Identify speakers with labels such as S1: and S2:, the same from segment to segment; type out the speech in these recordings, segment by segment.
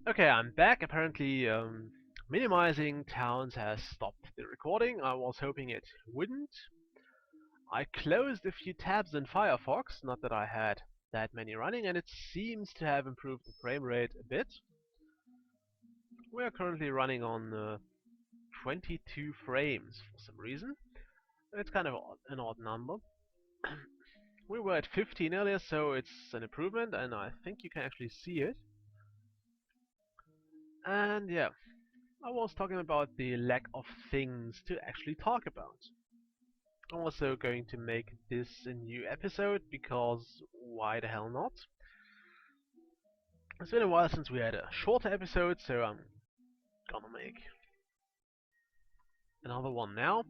S1: Okay, I'm back. Apparently, minimizing towns has stopped the recording. I was hoping it wouldn't. I closed a few tabs in Firefox, not that I had that many running, and it seems to have improved the frame rate a bit. We are currently running on 22 frames for some reason. It's kind of an odd number. We were at 15 earlier, so it's an improvement, and I think you can actually see it. And yeah, I was talking about the lack of things to actually talk about. I'm also going to make this a new episode because why the hell not? It's been a while since we had a shorter episode, so I'm gonna make another one now.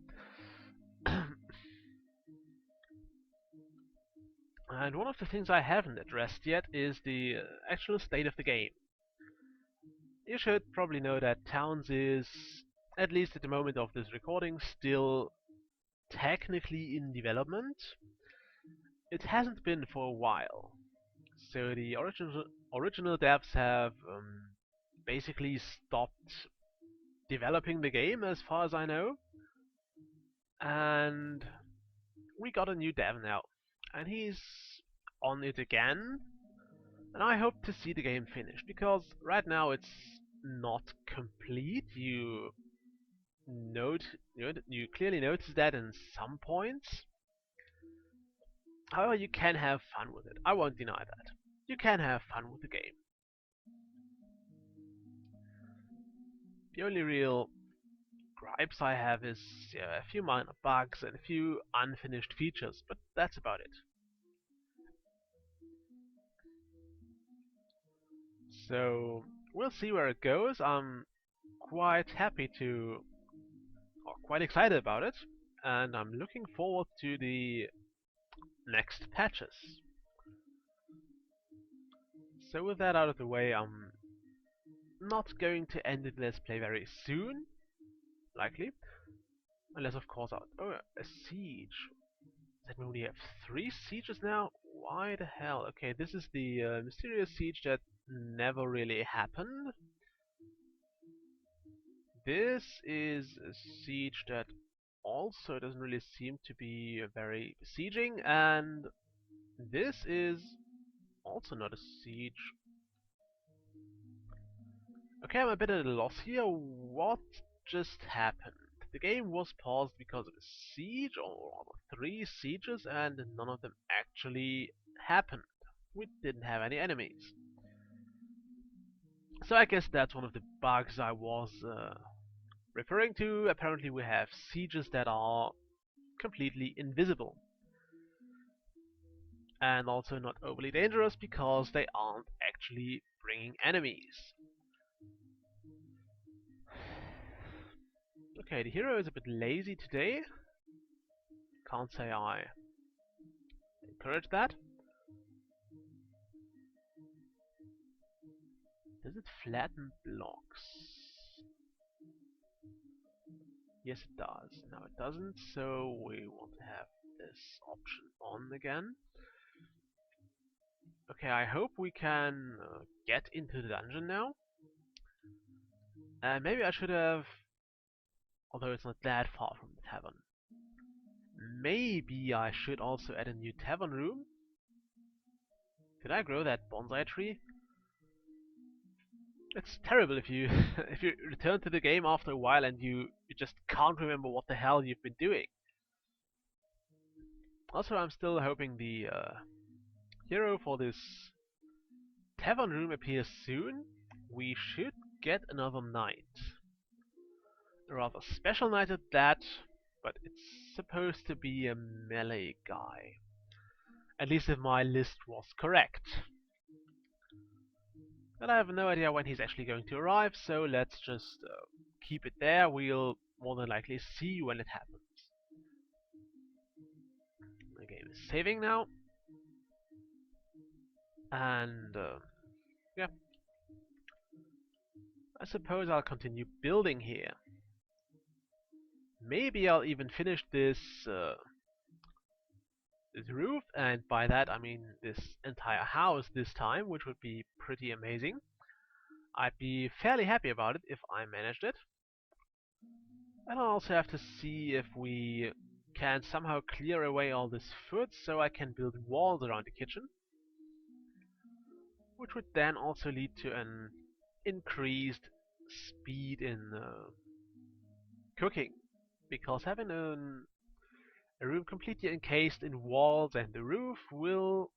S1: And one of the things I haven't addressed yet is the actual state of the game. You should probably know that Towns is, at least at the moment of this recording, still technically in development. It hasn't been for a while. So the original devs have basically stopped developing the game as far as I know, and we got a new dev now, and he's on it again, and I hope to see the game finished because right now it's not complete. Note you clearly notice that in some points. However, you can have fun with it. I won't deny that. You can have fun with the game. The only real gripes I have is a few minor bugs and a few unfinished features, but that's about it. So we'll see where it goes. I'm quite happy to, or quite excited about it, and I'm looking forward to the next patches. So with that out of the way, I'm not going to end the Let's Play very soon, likely, unless of course a siege. That mean we have 3 sieges now? Why the hell? Okay, this is the mysterious siege that never really happened. This is a siege that also doesn't really seem to be very besieging, and this is also not a siege. Okay, I'm a bit at a loss here. What just happened? The game was paused because of a siege, or rather 3 sieges, and none of them actually happened. We didn't have any enemies. So I guess that's one of the bugs I was referring to. Apparently we have sieges that are completely invisible. And also not overly dangerous because they aren't actually bringing enemies. Okay, the hero is a bit lazy today. Can't say I encourage that. Does it flatten blocks? Yes, it does. Now it doesn't, so we want to have this option on again. Okay, I hope we can get into the dungeon now. Maybe I should have, although it's not that far from the tavern. Maybe I should also add a new tavern room. Did I grow that bonsai tree? It's terrible if you if you return to the game after a while and you just can't remember what the hell you've been doing. Also, I'm still hoping the hero for this tavern room appears soon. We should get another knight. A rather special knight at that, but it's supposed to be a melee guy. At least if my list was correct. But I have no idea when he's actually going to arrive, so let's just keep it there. We'll more than likely see when it happens. The game is saving now. And yeah, I suppose I'll continue building here. Maybe I'll even finish this this roof, and by that I mean this entire house this time, which would be pretty amazing. I'd be fairly happy about it if I managed it. And I'll also have to see if we can somehow clear away all this food so I can build walls around the kitchen, which would then also lead to an increased speed in cooking, because having a room completely encased in walls and the roof will,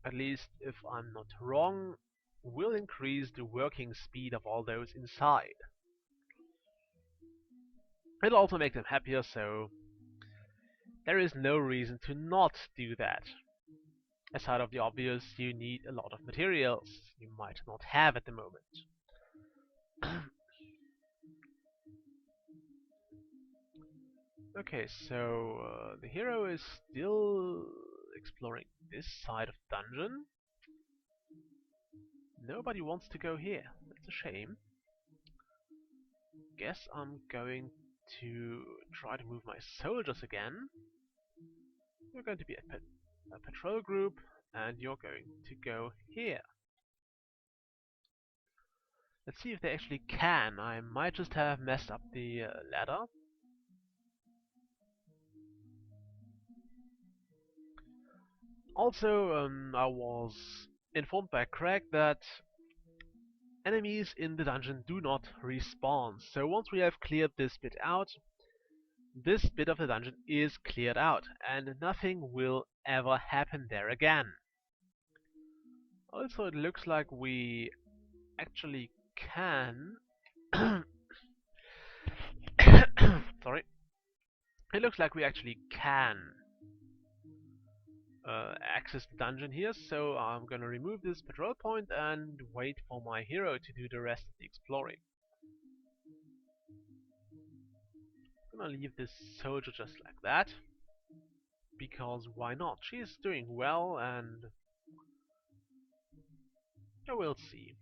S1: at least if I'm not wrong, will increase the working speed of all those inside. It'll also make them happier, so there is no reason to not do that. Aside of the obvious, you need a lot of materials you might not have at the moment. Okay, so the hero is still exploring this side of the dungeon. Nobody wants to go here. That's a shame. Guess I'm going to try to move my soldiers again. You're going to be a patrol group, and you're going to go here. Let's see if they actually can. I might just have messed up the ladder. Also, I was informed by Craig that enemies in the dungeon do not respawn. So once we have cleared this bit out, this bit of the dungeon is cleared out, and nothing will ever happen there again. Also, it looks like we actually can... Sorry. It looks like we actually can access the dungeon here, so I'm gonna remove this patrol point and wait for my hero to do the rest of the exploring. I'm gonna leave this soldier just like that, because why not? She's doing well, and we'll see.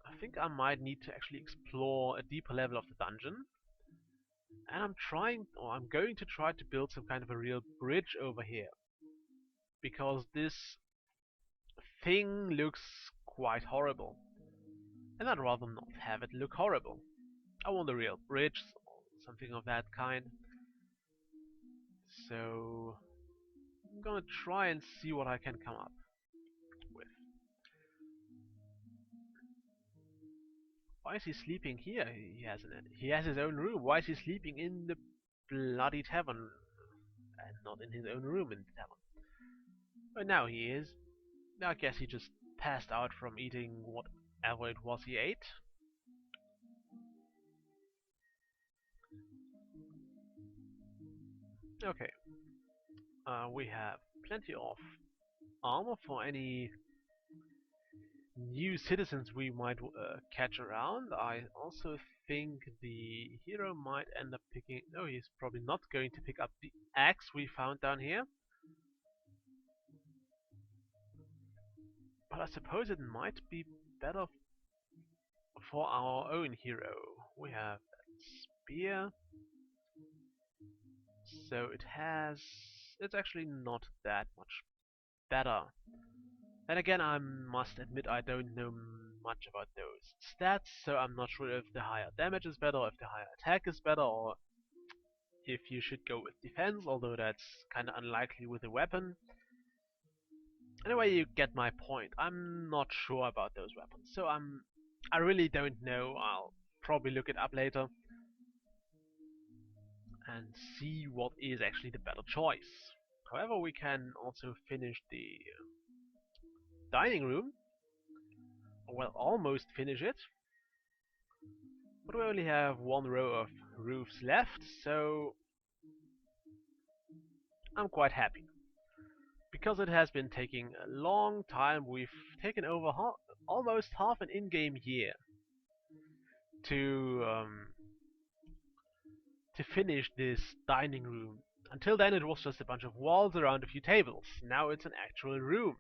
S1: I think I might need to actually explore a deeper level of the dungeon, and I'm going to try to build some kind of a real bridge over here, because this thing looks quite horrible, and I'd rather not have it look horrible. I want a real bridge, something of that kind. So I'm gonna try and see what I can come up with. Why is he sleeping here? He has his own room. Why is he sleeping in the bloody tavern and not in his own room in the tavern? But now he is. I guess he just passed out from eating whatever it was he ate. Okay. We have plenty of armor for any new citizens we might catch around. I also think the hero might end up picking... No, he's probably not going to pick up the axe we found down here. But I suppose it might be better for our own hero. We have that spear. So it's actually not that much better. Then again, I must admit I don't know much about those stats, so I'm not sure if the higher damage is better, or if the higher attack is better, or if you should go with defense, although that's kinda unlikely with a weapon. Anyway, you get my point. I'm not sure about those weapons, so I really don't know. I'll probably look it up later and see what is actually the better choice. However, we can also finish the dining room. Well, almost finish it. But we only have one row of roofs left, so I'm quite happy. Because it has been taking a long time, we've taken over almost half an in-game year to finish this dining room. Until then it was just a bunch of walls around a few tables. Now it's an actual room.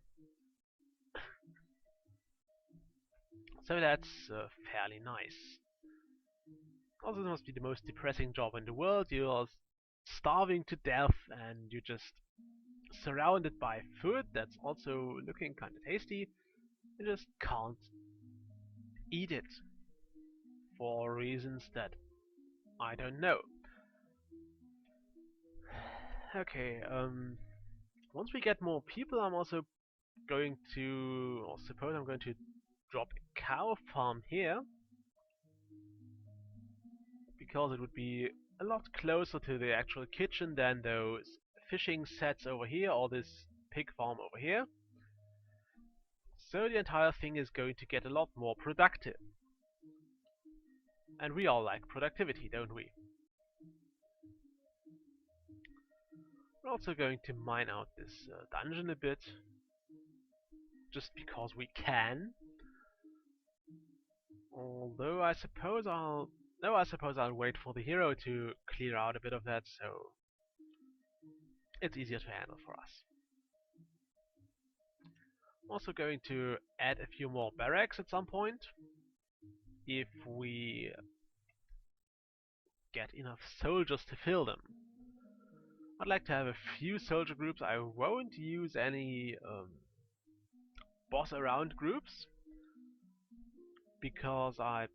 S1: So that's fairly nice. Also, it must be the most depressing job in the world. You are starving to death and you're just surrounded by food that's also looking kind of tasty. You just can't eat it for reasons that I don't know. Okay, once we get more people, I'm also going to, or suppose I'm going to drop a cow farm here, because it would be a lot closer to the actual kitchen than those fishing sets over here or this pig farm over here. So the entire thing is going to get a lot more productive. And we all like productivity, don't we? We're also going to mine out this dungeon a bit, just because we can. Although I suppose I'll... No, I suppose I'll wait for the hero to clear out a bit of that, so it's easier to handle for us. I'm also going to add a few more barracks at some point, if we get enough soldiers to fill them. I'd like to have a few soldier groups. I won't use any boss around groups, because I'd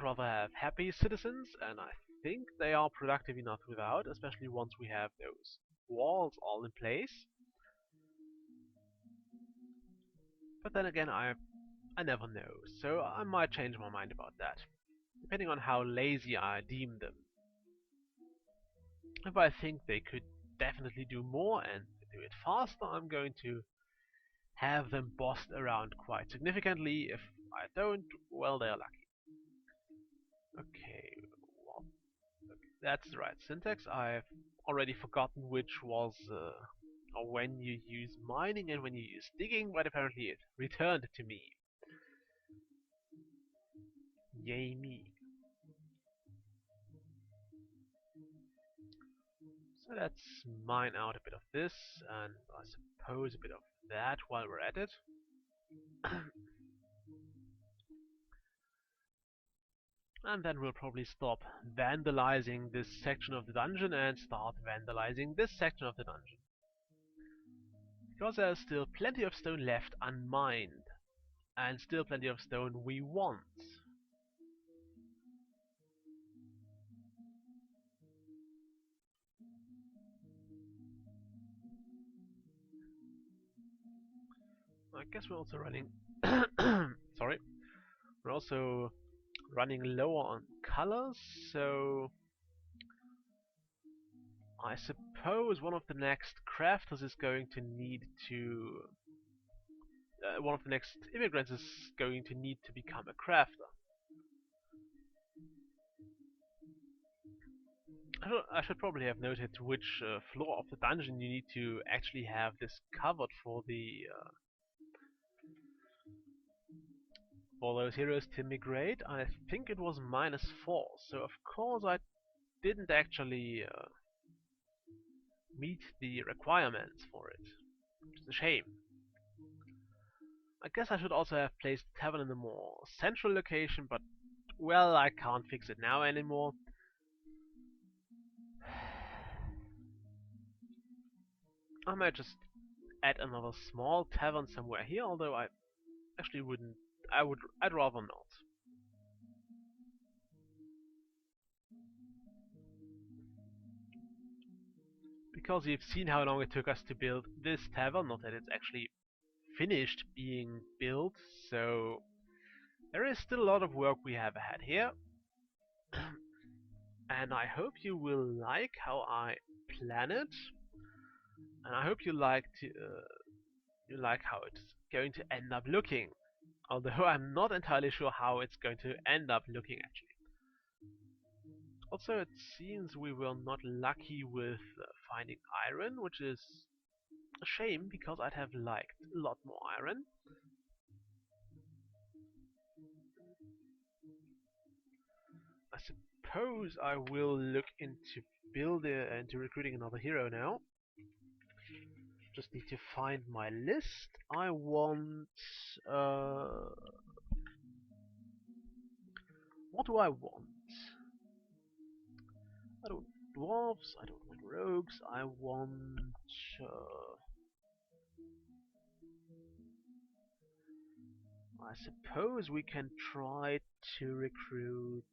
S1: rather have happy citizens, and I think they are productive enough without, especially once we have those walls all in place. But then again, I never know, so I might change my mind about that, depending on how lazy I deem them. If I think they could definitely do more and do it faster, I'm going to have them bossed around quite significantly. If I don't, well, they're lucky. Okay, well, that's the right syntax. I've already forgotten which was or when you use mining and when you use digging, but apparently it returned to me. Yay me. So let's mine out a bit of this, and I suppose a bit of that while we're at it. And then we'll probably stop vandalizing this section of the dungeon and start vandalizing this section of the dungeon. Because there's still plenty of stone left unmined, and still plenty of stone we want. I guess we're also running sorry. We're also running lower on colors, so I suppose one of the next crafters is going to need to one of the next immigrants is going to need to become a crafter. I should probably have noted which floor of the dungeon you need to actually have this covered for the for those heroes to migrate. I think it was -4, so of course I didn't actually meet the requirements for it, which is a shame. I guess I should also have placed the tavern in a more central location, but well, I can't fix it now anymore. I might just add another small tavern somewhere here, although I actually wouldn't. I'd rather not. Because you've seen how long it took us to build this tavern, not that it's actually finished being built, so there is still a lot of work we have ahead here. And I hope you will like how I plan it, and I hope you like how it's going to end up looking. Although I'm not entirely sure how it's going to end up looking actually. Also, it seems we were not lucky with finding iron, which is a shame because I'd have liked a lot more iron. I suppose I will look into into recruiting another hero now. Just need to find my list. I want what do I want? I don't want dwarves, I don't want rogues, I want I suppose we can try to recruit...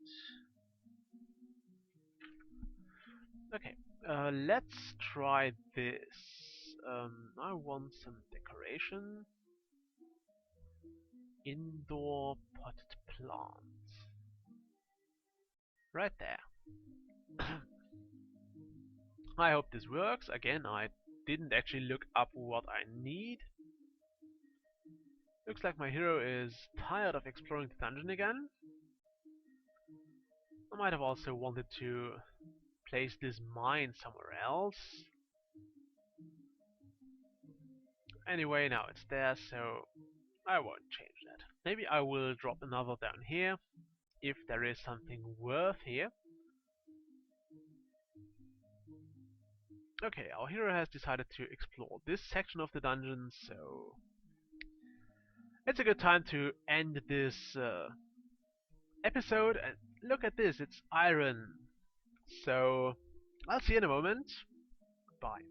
S1: Okay, let's try this. I want some decoration. Indoor potted plants. Right there. I hope this works. Again, I didn't actually look up what I need. Looks like my hero is tired of exploring the dungeon again. I might have also wanted to place this mine somewhere else. Anyway, now it's there, so I won't change that. Maybe I will drop another down here, if there is something worth here. Okay, our hero has decided to explore this section of the dungeon, so it's a good time to end this episode. And look at this, it's iron. So I'll see you in a moment. Bye.